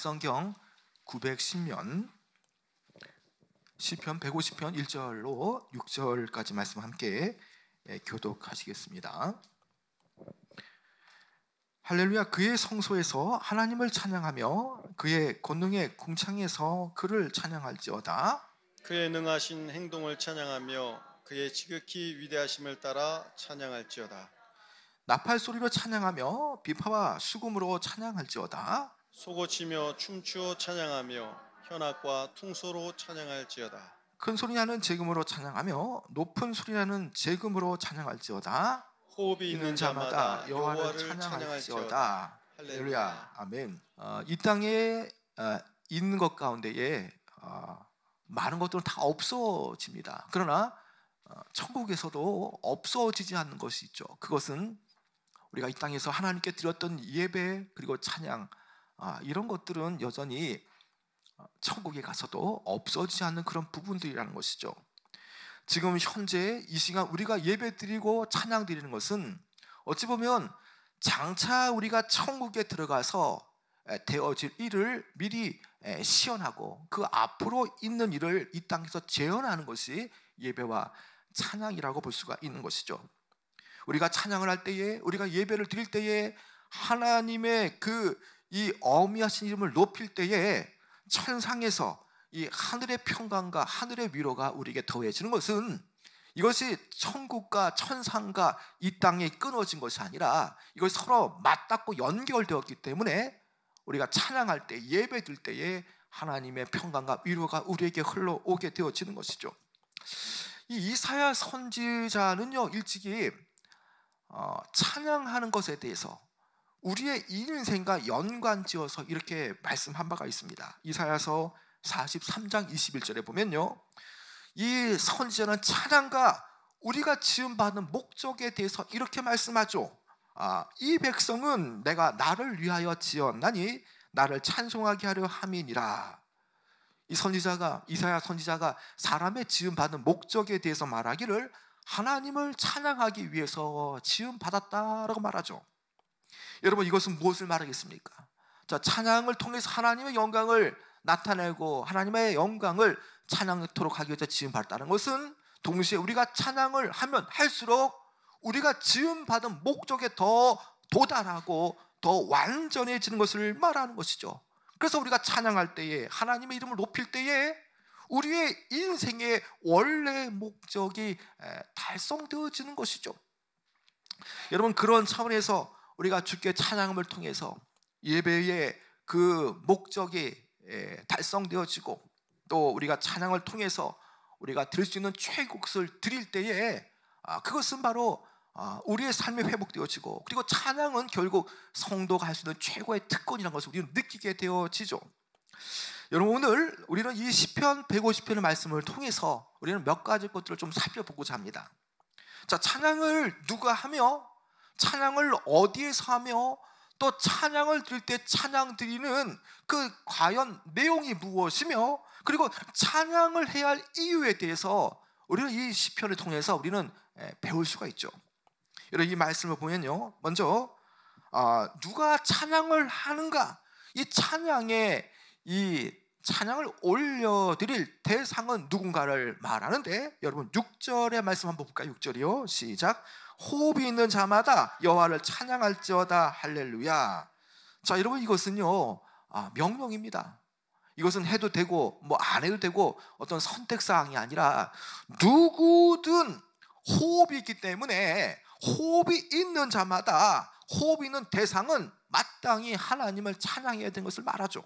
신약성경 910면 시편 150편 1절로 6절까지 말씀 함께 교독하시겠습니다. 할렐루야. 그의 성소에서 하나님을 찬양하며 그의 권능의 궁창에서 그를 찬양할지어다. 그의 능하신 행동을 찬양하며 그의 지극히 위대하심을 따라 찬양할지어다. 나팔 소리로 찬양하며 비파와 수금으로 찬양할지어다. 소고치며 춤추어 찬양하며 현악과 퉁소로 찬양할지어다. 큰 소리나는 제금으로 찬양하며 높은 소리나는 제금으로 찬양할지어다. 호흡이 있는 자마다 여호와를 찬양할지어다. 할렐루야. 아멘. 이 땅에 있는 것 가운데에 많은 것들은 다 없어집니다. 그러나 천국에서도 없어지지 않는 것이 있죠. 그것은 우리가 이 땅에서 하나님께 드렸던 예배 그리고 찬양, 이런 것들은 여전히 천국에 가서도 없어지지 않는 그런 부분들이라는 것이죠. 지금 현재 이 시간 우리가 예배 드리고 찬양 드리는 것은 어찌 보면 장차 우리가 천국에 들어가서 되어질 일을 미리 시연하고 그 앞으로 있는 일을 이 땅에서 재현하는 것이 예배와 찬양이라고 볼 수가 있는 것이죠. 우리가 찬양을 할 때에, 우리가 예배를 드릴 때에 하나님의 이 어미하신 이름을 높일 때에 천상에서 이 하늘의 평강과 하늘의 위로가 우리에게 더해지는 것은 이것이 천국과 천상과 이 땅에 끊어진 것이 아니라 이것이 서로 맞닿고 연결되었기 때문에 우리가 찬양할 때, 예배 드릴 때에 하나님의 평강과 위로가 우리에게 흘러오게 되어지는 것이죠. 이 이사야 선지자는요, 일찍이 찬양하는 것에 대해서 우리의 인생과 연관지어서 이렇게 말씀한 바가 있습니다. 이사야서 43장 21절에 보면요, 이 선지자는 찬양과 우리가 지음받은 목적에 대해서 이렇게 말씀하죠. 이 백성은 내가 나를 위하여 지었나니 나를 찬송하게 하려 함이니라. 이 선지자가, 이사야 선지자가 사람의 지음받은 목적에 대해서 말하기를 하나님을 찬양하기 위해서 지음받았다라고 말하죠. 여러분, 이것은 무엇을 말하겠습니까? 자, 찬양을 통해서 하나님의 영광을 나타내고 하나님의 영광을 찬양토록 하기 위해서 지음받았다는 것은 동시에 우리가 찬양을 하면 할수록 우리가 지음받은 목적에 더 도달하고 더 완전해지는 것을 말하는 것이죠. 그래서 우리가 찬양할 때에, 하나님의 이름을 높일 때에 우리의 인생의 원래 목적이 달성되어지는 것이죠. 여러분, 그런 차원에서 우리가 주께 찬양을 통해서 예배의 그 목적이 달성되어지고, 또 우리가 찬양을 통해서 우리가 드릴 수 있는 최고의 것을 드릴 때에 그것은 바로 우리의 삶이 회복되어지고, 그리고 찬양은 결국 성도가 할 수 있는 최고의 특권이라는 것을 우리는 느끼게 되어지죠. 여러분, 오늘 우리는 이 시편 150편의 말씀을 통해서 우리는 몇 가지 것들을 좀 살펴보고자 합니다. 자, 찬양을 누가 하며, 찬양을 어디에서 하며, 또 찬양을 드릴 때 찬양 드리는 그 과연 내용이 무엇이며, 그리고 찬양을 해야 할 이유에 대해서 우리는 이 시편을 통해서 우리는 배울 수가 있죠. 여러분, 이 말씀을 보면요, 먼저 누가 찬양을 하는가, 이 찬양을 올려드릴 대상은 누군가를 말하는데, 여러분 6절의 말씀 한번 볼까요? 6절이요, 시작. 호흡이 있는 자마다 여호와를 찬양할지어다. 할렐루야. 자, 여러분, 이것은요 명령입니다. 이것은 해도 되고 뭐 안 해도 되고 어떤 선택사항이 아니라 누구든 호흡이 있기 때문에 호흡이 있는 자마다, 호흡이 있는 대상은 마땅히 하나님을 찬양해야 되는 것을 말하죠.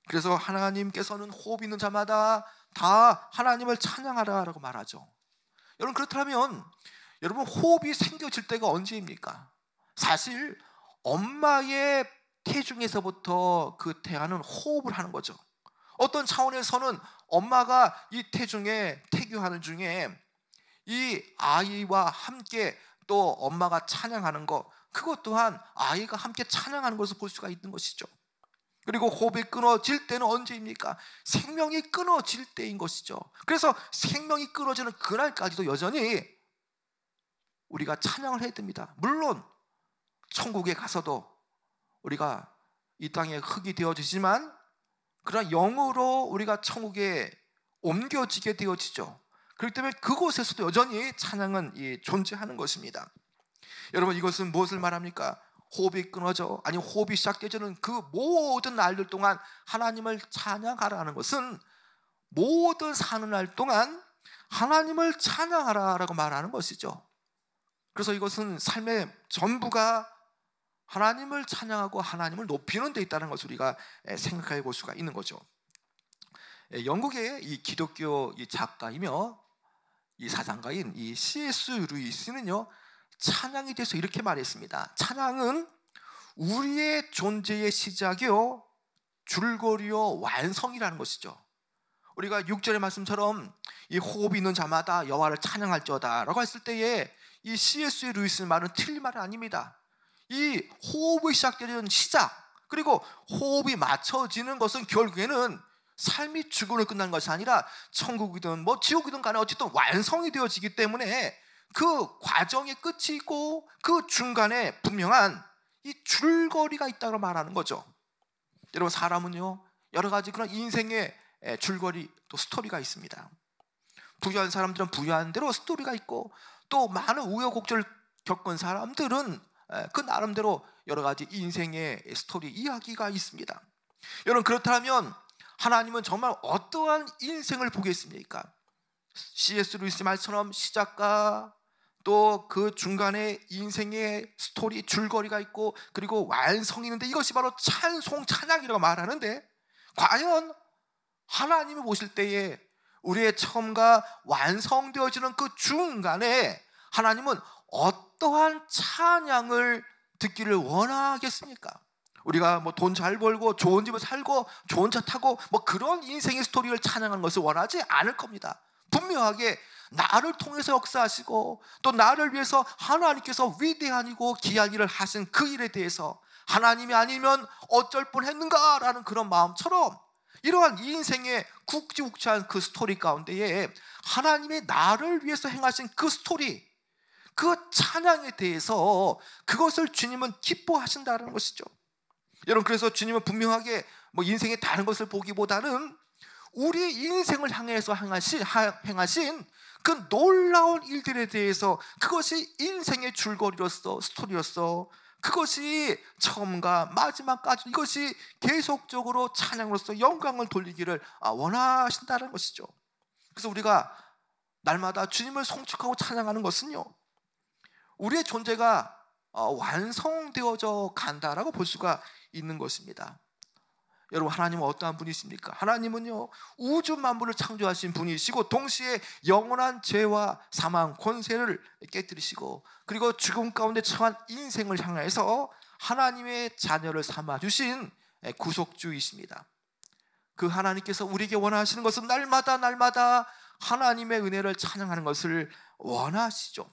그래서 하나님께서는 호흡 있는 자마다 다 하나님을 찬양하라라고 말하죠. 여러분, 그렇다면 여러분, 호흡이 생겨질 때가 언제입니까? 사실 엄마의 태중에서부터 그 태아는 호흡을 하는 거죠. 어떤 차원에서는 엄마가 이 태중에 태교하는 중에 이 아이와 함께 또 엄마가 찬양하는 것, 그것 또한 아이가 함께 찬양하는 것을 볼 수가 있는 것이죠. 그리고 호흡이 끊어질 때는 언제입니까? 생명이 끊어질 때인 것이죠. 그래서 생명이 끊어지는 그날까지도 여전히 우리가 찬양을 해야 됩니다. 물론 천국에 가서도 우리가 이 땅의 흙이 되어지지만 그러나 영으로 우리가 천국에 옮겨지게 되어지죠. 그렇기 때문에 그곳에서도 여전히 찬양은 존재하는 것입니다. 여러분, 이것은 무엇을 말합니까? 호흡이 끊어져, 아니 호흡이 시작되지는 그 모든 날들 동안 하나님을 찬양하라는 것은 모든 사는 날 동안 하나님을 찬양하라라고 말하는 것이죠. 그래서 이것은 삶의 전부가 하나님을 찬양하고 하나님을 높이는 데 있다는 것을 우리가 생각해 볼 수가 있는 거죠. 영국의 이 기독교 작가이며 이 사상가인 이 C.S. 루이스는요, 찬양에 대해서 이렇게 말했습니다. 찬양은 우리의 존재의 시작이요 줄거리요 완성이라는 것이죠. 우리가 6절의 말씀처럼 이 호흡이 있는 자마다 여호와를 찬양할지어다 라고 했을 때에 이 C.S. 루이스의 말은 틀린 말은 아닙니다. 이 호흡이 시작되는 시작, 그리고 호흡이 맞춰지는 것은 결국에는 삶이 죽음으로 끝난 것이 아니라 천국이든 지옥이든 간에 어쨌든 완성이 되어지기 때문에 그 과정의 끝이 있고 그 중간에 분명한 이 줄거리가 있다고 말하는 거죠. 여러분, 사람은요 여러 가지 그런 인생의 줄거리, 또 스토리가 있습니다. 부유한 사람들은 부유한 대로 스토리가 있고, 또 많은 우여곡절을 겪은 사람들은 그 나름대로 여러 가지 인생의 스토리, 이야기가 있습니다. 여러분, 그렇다면 하나님은 정말 어떠한 인생을 보겠습니까? C.S. 루이스 말처럼 시작과 또 그 중간에 인생의 스토리, 줄거리가 있고 그리고 완성이 있는데 이것이 바로 찬송, 찬양이라고 말하는데, 과연 하나님을 보실 때에 우리의 처음과 완성되어지는 그 중간에 하나님은 어떠한 찬양을 듣기를 원하겠습니까? 우리가 돈 잘 벌고 좋은 집에 살고 좋은 차 타고 그런 인생의 스토리를 찬양하는 것을 원하지 않을 겁니다. 분명하게 나를 통해서 역사하시고 또 나를 위해서 하나님께서 위대한 이고 귀한 일을 하신 그 일에 대해서 하나님이 아니면 어쩔 뻔했는가라는 그런 마음처럼 이러한 인생의 굵직굵직한 그 스토리 가운데에 하나님의 나를 위해서 행하신 그 스토리, 그 찬양에 대해서 그것을 주님은 기뻐하신다는 것이죠. 여러분, 그래서 주님은 분명하게 인생의 다른 것을 보기보다는 우리의 인생을 향해서 행하신 그 놀라운 일들에 대해서, 그것이 인생의 줄거리로서, 스토리로서, 그것이 처음과 마지막까지 이것이 계속적으로 찬양으로서 영광을 돌리기를 원하신다는 것이죠. 그래서 우리가 날마다 주님을 송축하고 찬양하는 것은요, 우리의 존재가 완성되어져 간다라고 볼 수가 있는 것입니다. 여러분, 하나님은 어떠한 분이십니까? 하나님은요 우주 만물을 창조하신 분이시고 동시에 영원한 죄와 사망, 권세를 깨뜨리시고 그리고 죽음 가운데 처한 인생을 향해서 하나님의 자녀를 삼아주신 구속주이십니다. 그 하나님께서 우리에게 원하시는 것은 날마다 하나님의 은혜를 찬양하는 것을 원하시죠.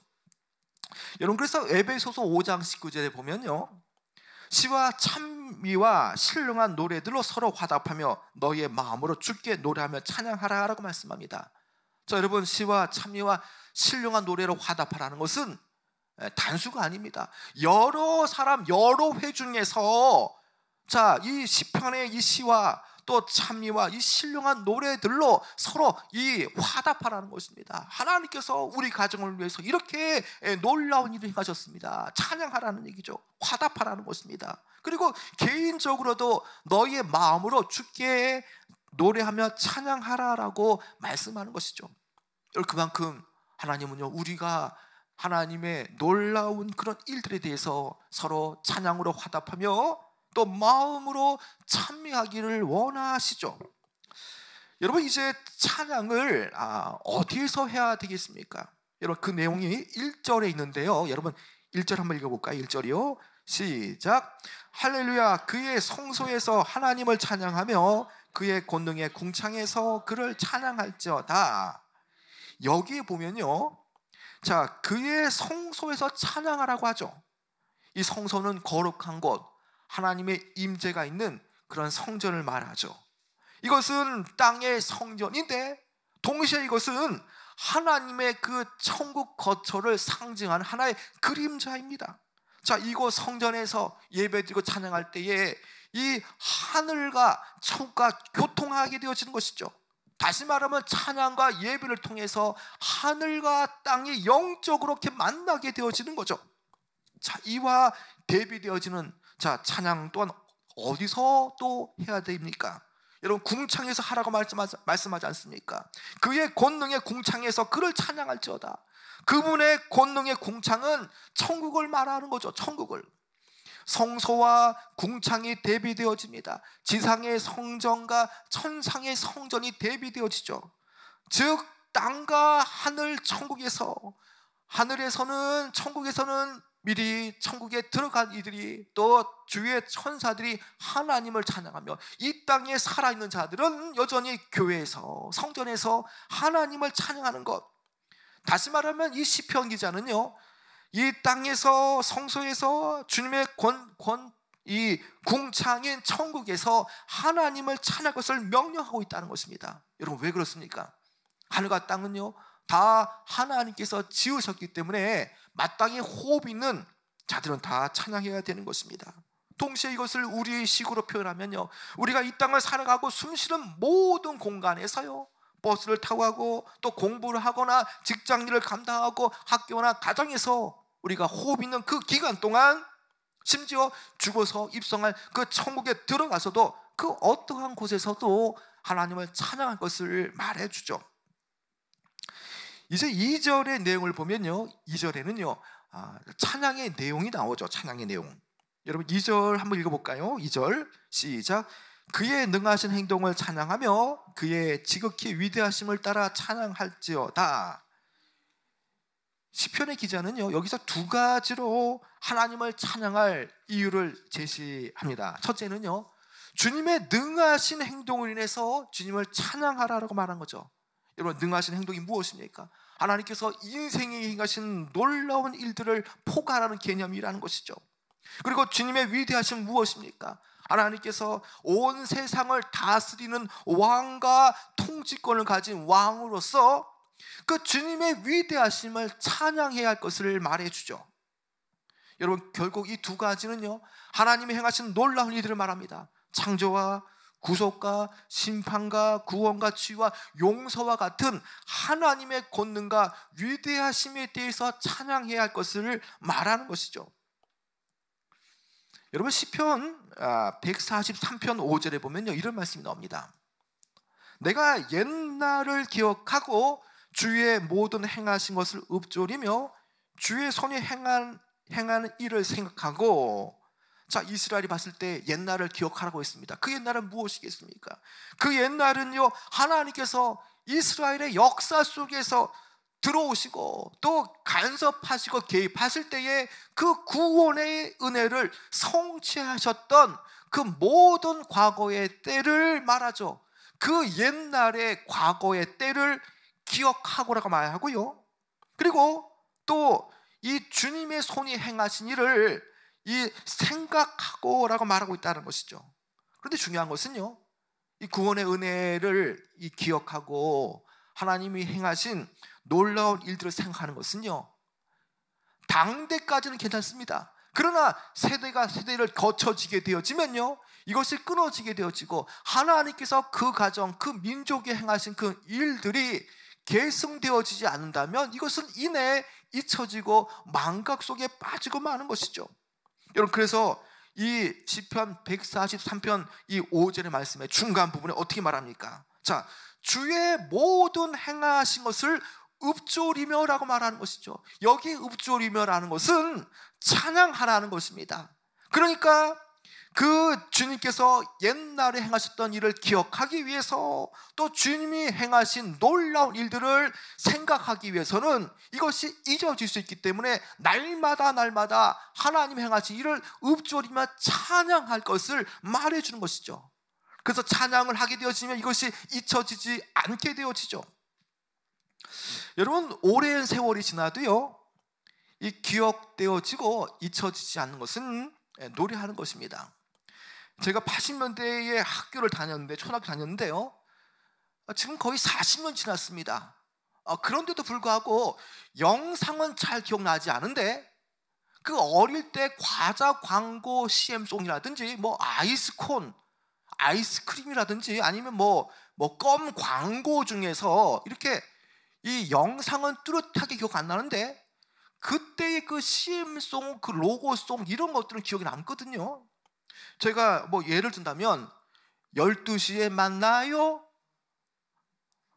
여러분, 그래서 에베소서 5장 19절에 보면요, 시와 찬미와 신령한 노래들로 서로 화답하며 너희의 마음으로 주께 노래하며 찬양하라 라고 말씀합니다. 자, 여러분, 시와 찬미와 신령한 노래로 화답하라는 것은 단수가 아닙니다. 여러 사람, 여러 회 중에서 이 시편의 이 시와 또 찬미와 이 신령한 노래들로 서로 이 화답하라는 것입니다. 하나님께서 우리 가정을 위해서 이렇게 놀라운 일을 행하셨습니다. 찬양하라는 얘기죠. 화답하라는 것입니다. 그리고 개인적으로도 너희의 마음으로 주께 노래하며 찬양하라라고 말씀하는 것이죠. 그만큼 하나님은요, 우리가 하나님의 놀라운 그런 일들에 대해서 서로 찬양으로 화답하며 또 마음으로 찬미하기를 원하시죠. 여러분, 이제 찬양을 어디에서 해야 되겠습니까? 여러분, 그 내용이 1절에 있는데요. 여러분, 1절 한번 읽어볼까요? 1절이요. 시작. 할렐루야, 그의 성소에서 하나님을 찬양하며 그의 권능의 궁창에서 그를 찬양할지어다. 여기에 보면요, 그의 성소에서 찬양하라고 하죠. 이 성소는 거룩한 곳, 하나님의 임재가 있는 그런 성전을 말하죠. 이것은 땅의 성전인데 동시에 이것은 하나님의 그 천국 거처를 상징하는 하나의 그림자입니다. 이곳 성전에서 예배드리고 찬양할 때에 이 하늘과 천국과 교통하게 되어지는 것이죠. 다시 말하면 찬양과 예배를 통해서 하늘과 땅이 영적으로 이렇게 만나게 되어지는 거죠. 자, 이와 대비되어지는 찬양 또한 어디서 또 해야 됩니까? 여러분, 궁창에서 하라고 말씀하지 않습니까? 그의 권능의 궁창에서 그를 찬양할지어다. 그분의 권능의 궁창은 천국을 말하는 거죠. 천국을. 성소와 궁창이 대비되어집니다. 지상의 성전과 천상의 성전이 대비되어지죠. 즉 땅과 하늘 천국에서, 하늘에서는, 천국에서는 미리 천국에 들어간 이들이, 또 주의 천사들이 하나님을 찬양하며, 이 땅에 살아있는 자들은 여전히 교회에서, 성전에서 하나님을 찬양하는 것. 다시 말하면 이 시편 기자는요, 이 땅에서, 성소에서, 주님의 이 궁창인 천국에서 하나님을 찬양할 것을 명령하고 있다는 것입니다. 여러분, 왜 그렇습니까? 하늘과 땅은요 다 하나님께서 지으셨기 때문에 마땅히 호흡 있는 자들은 다 찬양해야 되는 것입니다. 동시에 이것을 우리 식으로 표현하면요, 우리가 이 땅을 살아가고 숨쉬는 모든 공간에서요, 버스를 타고 하고 또 공부를 하거나 직장일을 감당하고 학교나 가정에서 우리가 호흡 있는 그 기간 동안, 심지어 죽어서 입성할 그 천국에 들어가서도 그 어떠한 곳에서도 하나님을 찬양할 것을 말해주죠. 이제 2절의 내용을 보면요, 2절에는요 찬양의 내용이 나오죠. 찬양의 내용. 여러분 2절 한번 읽어볼까요? 2절 시작. 그의 능하신 행동을 찬양하며 그의 지극히 위대하심을 따라 찬양할지어다. 시편의 기자는요 여기서 두 가지로 하나님을 찬양할 이유를 제시합니다. 첫째는요, 주님의 능하신 행동을 인해서 주님을 찬양하라고 말한 거죠. 여러분, 능하신 행동이 무엇입니까? 하나님께서 인생에 행하신 놀라운 일들을 포괄하는 개념이라는 것이죠. 그리고 주님의 위대하심은 무엇입니까? 하나님께서 온 세상을 다스리는 왕과 통치권을 가진 왕으로서 그 주님의 위대하심을 찬양해야 할 것을 말해주죠. 여러분, 결국 이 두 가지는요 하나님이 행하신 놀라운 일들을 말합니다. 창조와 구속과 심판과 구원과 치유와 용서와 같은 하나님의 권능과 위대하심에 대해서 찬양해야 할 것을 말하는 것이죠. 여러분, 시편 143편 5절에 보면요 이런 말씀이 나옵니다. 내가 옛날을 기억하고 주의 모든 행하신 것을 읊조리며 주의 손이 행한 일을 생각하고. 자, 이스라엘이 봤을 때 옛날을 기억하라고 했습니다. 그 옛날은 무엇이겠습니까? 그 옛날은요 하나님께서 이스라엘의 역사 속에서 들어오시고 또 간섭하시고 개입하실 때에 그 구원의 은혜를 성취하셨던 그 모든 과거의 때를 말하죠. 그 옛날의 과거의 때를 기억하고라고 말하고요, 그리고 또 이 주님의 손이 행하신 일을 이 생각하고라고 말하고 있다는 것이죠. 그런데 중요한 것은요, 이 구원의 은혜를 이 기억하고 하나님이 행하신 놀라운 일들을 생각하는 것은요 당대까지는 괜찮습니다. 그러나 세대가 세대를 거쳐지게 되어지면요 이것이 끊어지게 되어지고 하나님께서 그 가정, 그 민족에 행하신 그 일들이 계승되어지지 않는다면 이것은 이내 잊혀지고 망각 속에 빠지고 마는 것이죠. 여러분, 그래서 이 시편 143편 이 5절의 말씀의 중간 부분에 어떻게 말합니까? 자, 주의 모든 행하신 것을 읊조리며라고 말하는 것이죠. 여기 읊조리며라는 것은 찬양하라는 것입니다. 그러니까 그 주님께서 옛날에 행하셨던 일을 기억하기 위해서, 또 주님이 행하신 놀라운 일들을 생각하기 위해서는 이것이 잊어질 수 있기 때문에 날마다 하나님 행하신 일을 읊조리며 찬양할 것을 말해주는 것이죠. 그래서 찬양을 하게 되어지면 이것이 잊혀지지 않게 되어지죠. 여러분, 오랜 세월이 지나도요 이 기억되어지고 잊혀지지 않는 것은 노래하는 것입니다. 제가 80년대에 학교를 다녔는데, 초등학교 다녔는데요 지금 거의 40년 지났습니다. 그런데도 불구하고 영상은 잘 기억나지 않은데 그 어릴 때 과자 광고 CM송이라든지 뭐 아이스콘, 아이스크림이라든지 아니면 뭐 껌 광고 중에서 이렇게 이 영상은 뚜렷하게 기억 안 나는데 그때의 그 CM송, 그 로고송 이런 것들은 기억이 남거든요. 제가 뭐 예를 든다면 12시에 만나요.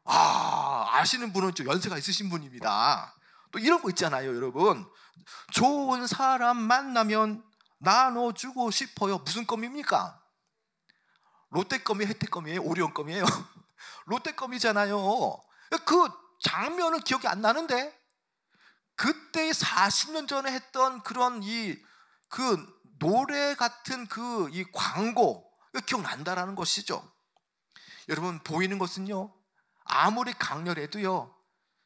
아시는 분은 좀 연세가 있으신 분입니다. 또 이런 거 있잖아요, 여러분. 좋은 사람 만나면 나눠주고 싶어요. 무슨 껌입니까? 롯데껌이에요, 혜택껌이에요, 오리온껌이에요? 롯데껌이잖아요. 그 장면은 기억이 안 나는데 그때 40년 전에 했던 그런 그 노래 같은 그 이 광고 기억난다라는 것이죠. 여러분, 보이는 것은요 아무리 강렬해도요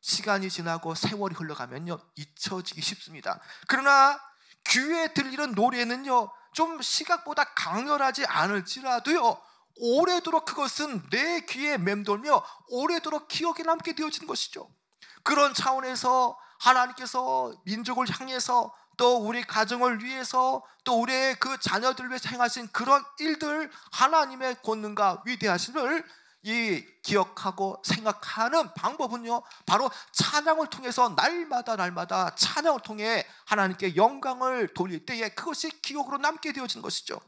시간이 지나고 세월이 흘러가면요 잊혀지기 쉽습니다. 그러나 귀에 들리는 노래는요 좀 시각보다 강렬하지 않을지라도요 오래도록 그것은 내 귀에 맴돌며 오래도록 기억에 남게 되어지는 것이죠. 그런 차원에서 하나님께서 민족을 향해서 또 우리 가정을 위해서 또 우리의 그 자녀들을 위해서 행하신 그런 일들, 하나님의 권능과 위대하심을 기억하고 생각하는 방법은요 바로 찬양을 통해서 날마다 찬양을 통해 하나님께 영광을 돌릴 때에 그것이 기억으로 남게 되어지는 것이죠.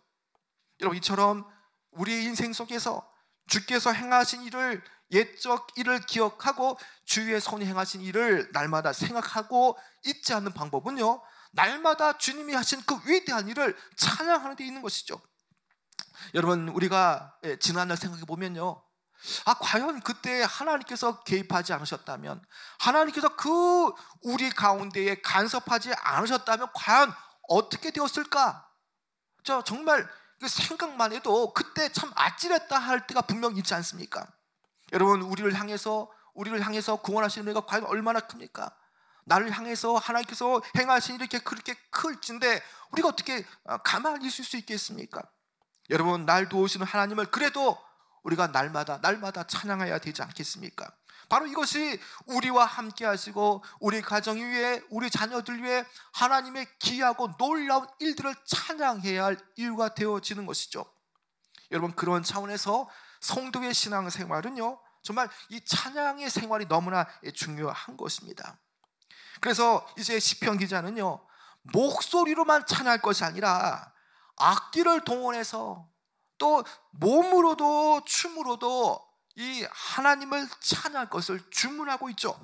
여러분, 이처럼 우리의 인생 속에서 주께서 행하신 일을, 옛적 일을 기억하고 주의 손이 행하신 일을 날마다 생각하고 잊지 않는 방법은요 날마다 주님이 하신 그 위대한 일을 찬양하는 데 있는 것이죠. 여러분, 우리가 지난날 생각해 보면요 과연 그때 하나님께서 개입하지 않으셨다면, 하나님께서 그 우리 가운데에 간섭하지 않으셨다면 과연 어떻게 되었을까? 정말 그 생각만 해도 그때 참 아찔했다 할 때가 분명히 있지 않습니까? 여러분, 우리를 향해서 구원하시는 은혜가 과연 얼마나 큽니까? 나를 향해서 하나님께서 행하신 이렇게 그렇게 클진데 우리가 어떻게 가만히 있을 수 있겠습니까? 여러분, 날 도우시는 하나님을 그래도 우리가 날마다 찬양해야 되지 않겠습니까? 바로 이것이 우리와 함께 하시고 우리 가정 위에, 우리 자녀들 위해 하나님의 귀하고 놀라운 일들을 찬양해야 할 이유가 되어지는 것이죠. 여러분, 그런 차원에서 성도의 신앙생활은요 정말 이 찬양의 생활이 너무나 중요한 것입니다. 그래서 이제 시편 기자는요 목소리로만 찬양할 것이 아니라 악기를 동원해서 또 몸으로도 춤으로도 이 하나님을 찬양할 것을 주문하고 있죠.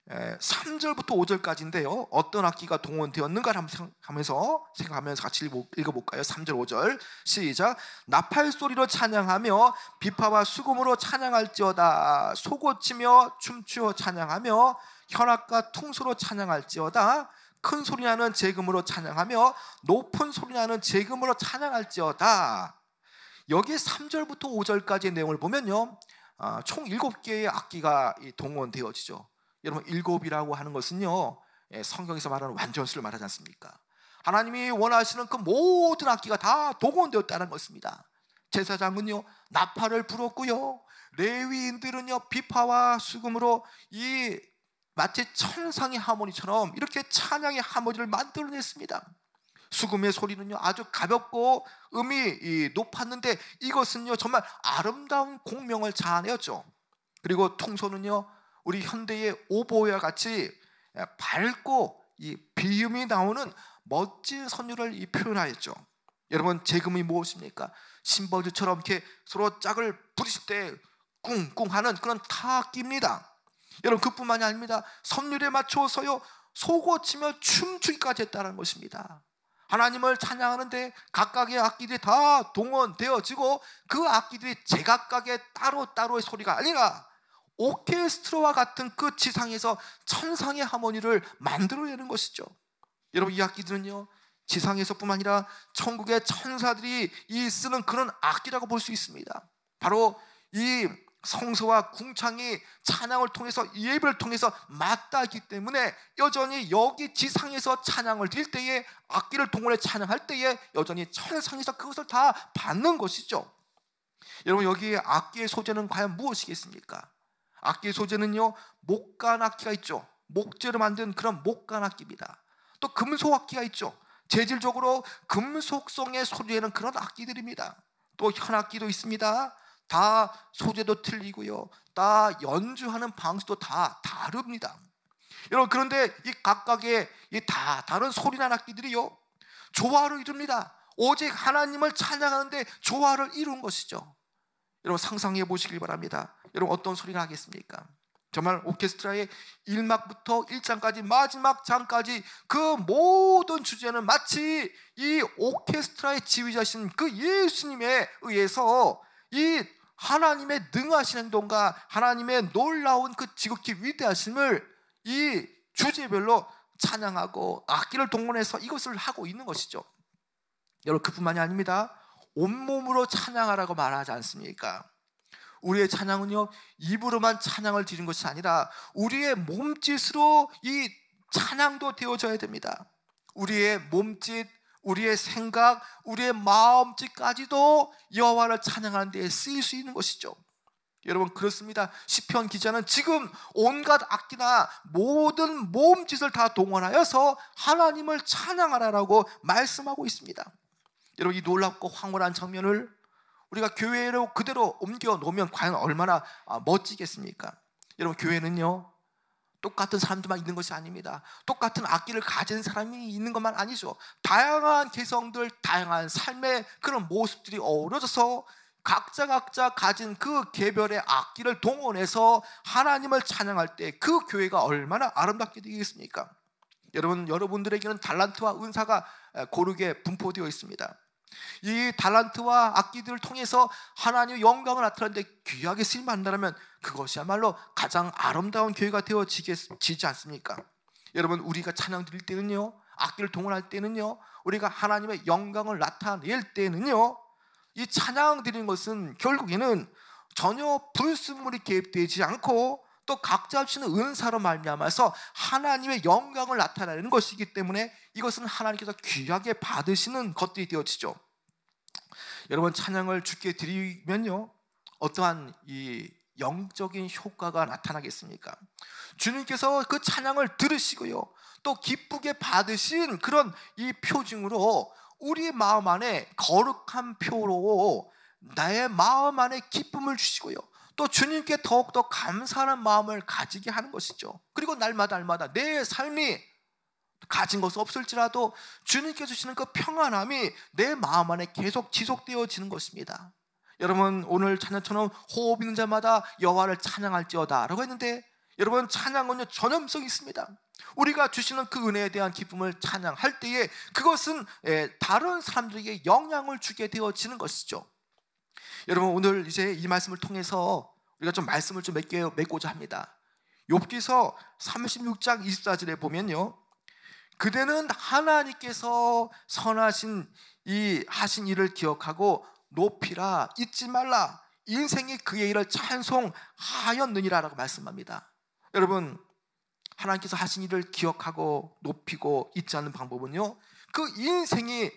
3절부터 5절까지인데요 어떤 악기가 동원되었는가 생각하면서 같이 읽어볼까요? 3절 5절 시작. 나팔 소리로 찬양하며 비파와 수금으로 찬양할지어다. 소고치며 춤추어 찬양하며 현악과 퉁소로 찬양할지어다. 큰 소리나는 재금으로 찬양하며 높은 소리나는 재금으로 찬양할지어다. 여기 3절부터 5절까지의 내용을 보면요 총 7개의 악기가 동원되어지죠. 여러분, 7이라고 하는 것은요 성경에서 말하는 완전수를 말하지 않습니까? 하나님이 원하시는 그 모든 악기가 다 동원되었다는 것입니다. 제사장은요 나팔을 불었고요 레위인들은요 비파와 수금으로 마치 천상의 하모니처럼 이렇게 찬양의 하모니를 만들어냈습니다. 수금의 소리는요 아주 가볍고 음이 높았는데 이것은요 정말 아름다운 공명을 자아내었죠. 그리고 통소는요 우리 현대의 오보와 같이 밝고 이 비음이 나오는 멋진 선율을 표현하였죠. 여러분, 재금이 무엇입니까? 심버즈처럼 이렇게 서로 짝을 부딪힐 때 꿍꿍하는 그런 타악기입니다. 여러분, 그뿐만이 아닙니다. 선율에 맞춰서요 소고치며 춤추기까지 했다는 것입니다. 하나님을 찬양하는데 각각의 악기들이 다 동원되어지고 그 악기들이 제각각의 따로따로의 소리가 아니라 오케스트라와 같은 그 지상에서 천상의 하모니를 만들어내는 것이죠. 여러분, 이 악기들은요 지상에서뿐만 아니라 천국의 천사들이 쓰는 그런 악기라고 볼 수 있습니다. 바로 이 성소와 궁창이 찬양을 통해서, 예배를 통해서 맞닿기 때문에 여전히 여기 지상에서 찬양을 드릴 때에, 악기를 동원해 찬양할 때에 여전히 천상에서 그것을 다 받는 것이죠. 여러분, 여기 악기의 소재는 과연 무엇이겠습니까? 악기의 소재는요 목관 악기가 있죠. 목재로 만든 그런 목관 악기입니다. 또 금속 악기가 있죠. 재질적으로 금속성의 소리에는 그런 악기들입니다. 또 현악기도 있습니다. 다 소재도 틀리고요, 다 연주하는 방식도 다 다릅니다. 여러분, 그런데 이 각각의 이 다 다른 소리난 악기들이요, 조화를 이룹니다. 오직 하나님을 찬양하는데 조화를 이룬 것이죠. 여러분, 상상해 보시길 바랍니다. 여러분, 어떤 소리가 나겠습니까? 정말 오케스트라의 1막부터 1장까지 마지막 장까지 그 모든 주제는 마치 이 오케스트라의 지휘자신 그 예수님에 의해서 이 하나님의 능하신 행동과 하나님의 놀라운 그 지극히 위대하심을 이 주제별로 찬양하고 악기를 동원해서 이것을 하고 있는 것이죠. 여러분, 그뿐만이 아닙니다. 온몸으로 찬양하라고 말하지 않습니까? 우리의 찬양은요, 입으로만 찬양을 드리는 것이 아니라 우리의 몸짓으로 이 찬양도 되어져야 됩니다. 우리의 몸짓, 우리의 생각, 우리의 마음짓까지도 여호와를 찬양하는 데 쓰일 수 있는 것이죠. 여러분, 그렇습니다. 시편 기자는 지금 온갖 악기나 모든 몸짓을 다 동원하여서 하나님을 찬양하라라고 말씀하고 있습니다. 여러분, 이 놀랍고 황홀한 장면을 우리가 교회로 그대로 옮겨 놓으면 과연 얼마나 멋지겠습니까? 여러분, 교회는요, 똑같은 사람들만 있는 것이 아닙니다. 똑같은 악기를 가진 사람이 있는 것만 아니죠. 다양한 개성들, 다양한 삶의 그런 모습들이 어우러져서 각자 가진 그 개별의 악기를 동원해서 하나님을 찬양할 때 그 교회가 얼마나 아름답게 되겠습니까? 여러분, 여러분들에게는 달란트와 은사가 고르게 분포되어 있습니다. 이 달란트와 악기들을 통해서 하나님의 영광을 나타내는데 귀하게 쓰임받는다면 그것이야말로 가장 아름다운 교회가 되어지지 않습니까? 여러분, 우리가 찬양 드릴 때는요, 악기를 동원할 때는요, 우리가 하나님의 영광을 나타낼 때는요, 이 찬양 드리는 것은 결국에는 전혀 불순물이 개입되지 않고 또 각자 주시는 은사로 말미암아서 하나님의 영광을 나타내는 것이기 때문에 이것은 하나님께서 귀하게 받으시는 것들이 되어지죠. 여러분, 찬양을 주께 드리면요, 어떠한 이 영적인 효과가 나타나겠습니까? 주님께서 그 찬양을 들으시고요, 또 기쁘게 받으신 그런 이 표징으로 우리 마음 안에 거룩한 표로 나의 마음 안에 기쁨을 주시고요, 또 주님께 더욱더 감사하는 마음을 가지게 하는 것이죠. 그리고 날마다 내 삶이 가진 것은 없을지라도 주님께 주시는 그 평안함이 내 마음 안에 계속 지속되어지는 것입니다. 여러분, 오늘 찬양처럼 호흡 있는 자마다 여호와를 찬양할지어다 라고 했는데, 여러분, 찬양은요, 전염성이 있습니다. 우리가 주시는 그 은혜에 대한 기쁨을 찬양할 때에 그것은 다른 사람들에게 영향을 주게 되어지는 것이죠. 여러분, 오늘 이제 이 말씀을 통해서 우리가 좀 말씀을 좀 맺고자 합니다. 욥기서 36장 24절에 보면요, 그대는 하나님께서 선하신 이 하신 일을 기억하고 높이라, 잊지 말라, 인생이 그의 일을 찬송하였느니라 라고 말씀합니다. 여러분, 하나님께서 하신 일을 기억하고 높이고 잊지 않는 방법은요, 그 인생이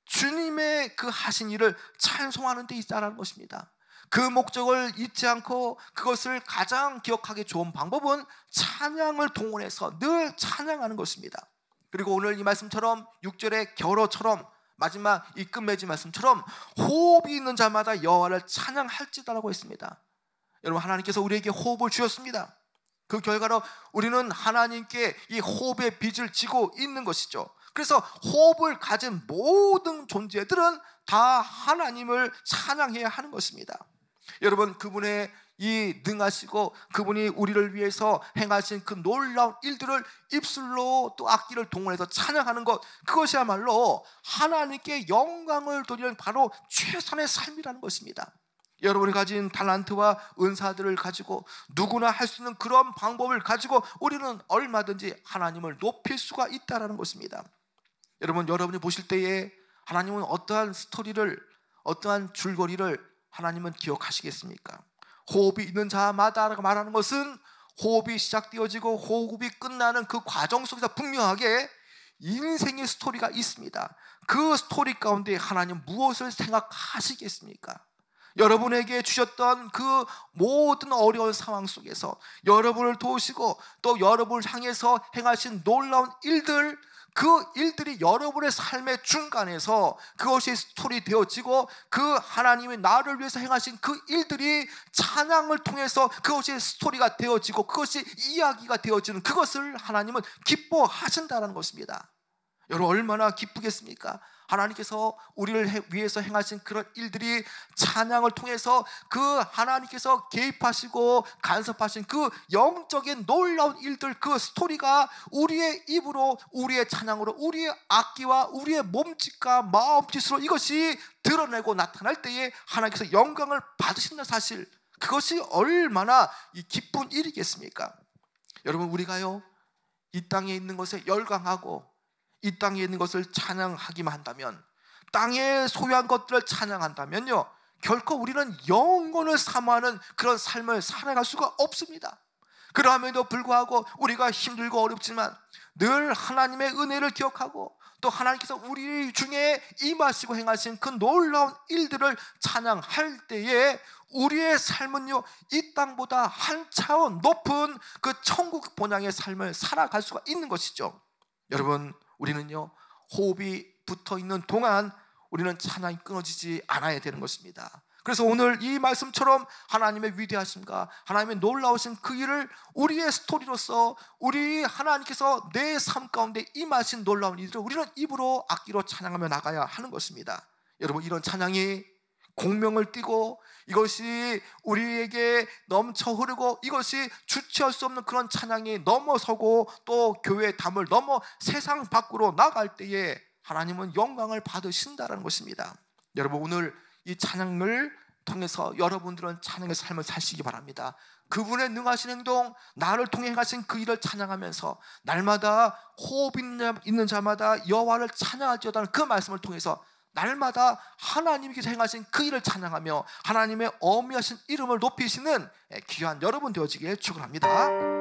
주님의 그 하신 일을 찬송하는 데 있다는 것입니다. 그 목적을 잊지 않고 그것을 가장 기억하기 좋은 방법은 찬양을 동원해서 늘 찬양하는 것입니다. 그리고 오늘 이 말씀처럼 6절의 결어처럼 마지막 이 끝맺이 말씀처럼 호흡이 있는 자마다 여호와를 찬양할지다라고 했습니다. 여러분, 하나님께서 우리에게 호흡을 주셨습니다. 그 결과로 우리는 하나님께 이 호흡의 빚을 지고 있는 것이죠. 그래서 호흡을 가진 모든 존재들은 다 하나님을 찬양해야 하는 것입니다. 여러분, 그분의 이 능하시고 그분이 우리를 위해서 행하신 그 놀라운 일들을 입술로 또 악기를 동원해서 찬양하는 것, 그것이야말로 하나님께 영광을 돌리는 바로 최선의 삶이라는 것입니다. 여러분이 가진 달란트와 은사들을 가지고 누구나 할 수 있는 그런 방법을 가지고 우리는 얼마든지 하나님을 높일 수가 있다는 것입니다. 여러분, 여러분이 보실 때에 하나님은 어떠한 스토리를, 어떠한 줄거리를 하나님은 기억하시겠습니까? 호흡이 있는 자마다 말하는 것은 호흡이 시작되어지고 호흡이 끝나는 그 과정 속에서 분명하게 인생의 스토리가 있습니다. 그 스토리 가운데 하나님 무엇을 생각하시겠습니까? 여러분에게 주셨던 그 모든 어려운 상황 속에서 여러분을 도우시고 또 여러분을 향해서 행하신 놀라운 일들, 그 일들이 여러분의 삶의 중간에서 그것이 스토리 되어지고 그 하나님이 나를 위해서 행하신 그 일들이 찬양을 통해서 그것이 스토리가 되어지고 그것이 이야기가 되어지는 그것을 하나님은 기뻐하신다는 것입니다. 여러분 얼마나 기쁘겠습니까? 하나님께서 우리를 위해서 행하신 그런 일들이 찬양을 통해서 그 하나님께서 개입하시고 간섭하신 그 영적인 놀라운 일들, 그 스토리가 우리의 입으로, 우리의 찬양으로, 우리의 악기와 우리의 몸짓과 마음짓으로 이것이 드러내고 나타날 때에 하나님께서 영광을 받으신다는 사실, 그것이 얼마나 기쁜 일이겠습니까? 여러분 우리가요 이 땅에 있는 것에 열광하고 이 땅에 있는 것을 찬양하기만 한다면, 땅에 소유한 것들을 찬양한다면요 결코 우리는 영혼을 사모하는 그런 삶을 살아갈 수가 없습니다. 그럼에도 불구하고 우리가 힘들고 어렵지만 늘 하나님의 은혜를 기억하고 또 하나님께서 우리 중에 임하시고 행하신 그 놀라운 일들을 찬양할 때에 우리의 삶은요 이 땅보다 한 차원 높은 그 천국 본향의 삶을 살아갈 수가 있는 것이죠. 여러분 우리는요 호흡이 붙어있는 동안 우리는 찬양이 끊어지지 않아야 되는 것입니다. 그래서 오늘 이 말씀처럼 하나님의 위대하심과 하나님의 놀라우신 그 일을 우리의 스토리로서 우리 하나님께서 내 삶 가운데 임하신 놀라운 일을 우리는 입으로 악기로 찬양하며 나가야 하는 것입니다. 여러분 이런 찬양이 공명을 띠고 이것이 우리에게 넘쳐 흐르고 이것이 주체할 수 없는 그런 찬양이 넘어서고 또 교회의 담을 넘어 세상 밖으로 나갈 때에 하나님은 영광을 받으신다는 것입니다. 여러분 오늘 이 찬양을 통해서 여러분들은 찬양의 삶을 사시기 바랍니다. 그분의 능하신 행동, 나를 통해 행하신 그 일을 찬양하면서 날마다 호흡 있는 자마다 여호와를 찬양할지어다는 그 말씀을 통해서 날마다 하나님께서 행하신 그 일을 찬양하며 하나님의 어미하신 이름을 높이시는 귀한 여러분 되어지기를 축원합니다.